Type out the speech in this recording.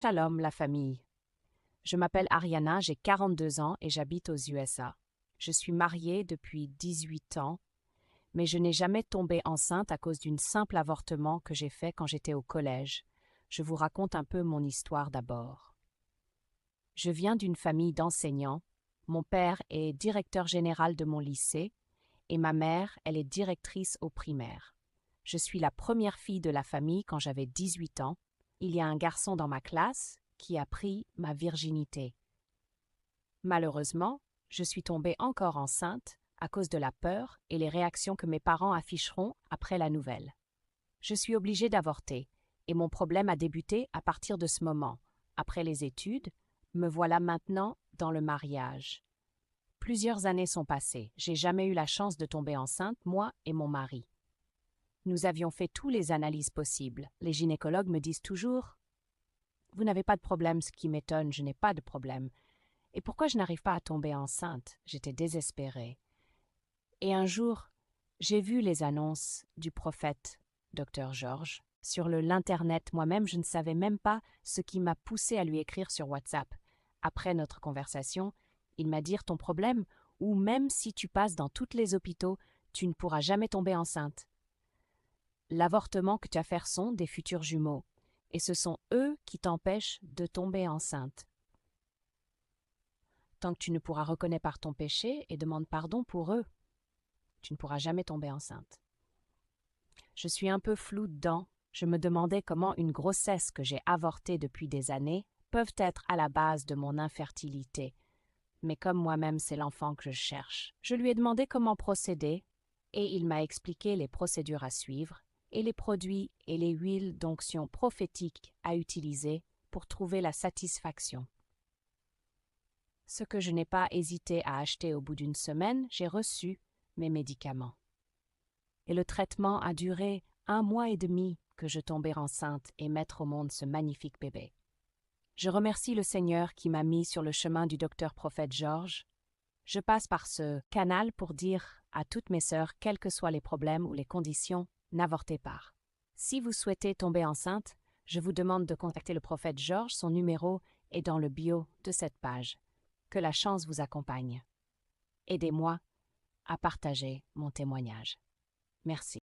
Shalom, la famille. Je m'appelle Ariana, j'ai 42 ans et j'habite aux USA. Je suis mariée depuis 18 ans, mais je n'ai jamais tombé enceinte à cause d'un simple avortement que j'ai fait quand j'étais au collège. Je vous raconte un peu mon histoire d'abord. Je viens d'une famille d'enseignants. Mon père est directeur général de mon lycée et ma mère, elle est directrice au primaire. Je suis la première fille de la famille quand j'avais 18 ans. Il y a un garçon dans ma classe qui a pris ma virginité. Malheureusement, je suis tombée encore enceinte à cause de la peur et les réactions que mes parents afficheront après la nouvelle. Je suis obligée d'avorter, et mon problème a débuté à partir de ce moment. Après les études, me voilà maintenant dans le mariage. Plusieurs années sont passées, j'ai jamais eu la chance de tomber enceinte, moi et mon mari. Nous avions fait toutes les analyses possibles. Les gynécologues me disent toujours « Vous n'avez pas de problème, ce qui m'étonne, je n'ai pas de problème. » Et pourquoi je n'arrive pas à tomber enceinte? J'étais désespérée. Et un jour, j'ai vu les annonces du prophète Dr George sur l'Internet. Moi-même, je ne savais même pas ce qui m'a poussée à lui écrire sur WhatsApp. Après notre conversation, il m'a dit « Ton problème, ou même si tu passes dans tous les hôpitaux, tu ne pourras jamais tomber enceinte. L'avortement que tu as fait sont des futurs jumeaux, et ce sont eux qui t'empêchent de tomber enceinte. Tant que tu ne pourras reconnaître par ton péché et demande pardon pour eux, tu ne pourras jamais tomber enceinte. » Je suis un peu floue dedans. Je me demandais comment une grossesse que j'ai avortée depuis des années peuvent être à la base de mon infertilité. Mais comme moi-même c'est l'enfant que je cherche, je lui ai demandé comment procéder et il m'a expliqué les procédures à suivre et les produits et les huiles d'onction prophétiques à utiliser pour trouver la satisfaction. Ce que je n'ai pas hésité à acheter au bout d'une semaine, j'ai reçu mes médicaments. Et le traitement a duré 1 mois et demi que je tombais enceinte et mettre au monde ce magnifique bébé. Je remercie le Seigneur qui m'a mis sur le chemin du docteur prophète George. Je passe par ce canal pour dire à toutes mes sœurs, quels que soient les problèmes ou les conditions, n'avortez pas. Si vous souhaitez tomber enceinte, je vous demande de contacter le prophète George, son numéro est dans le bio de cette page. Que la chance vous accompagne. Aidez-moi à partager mon témoignage. Merci.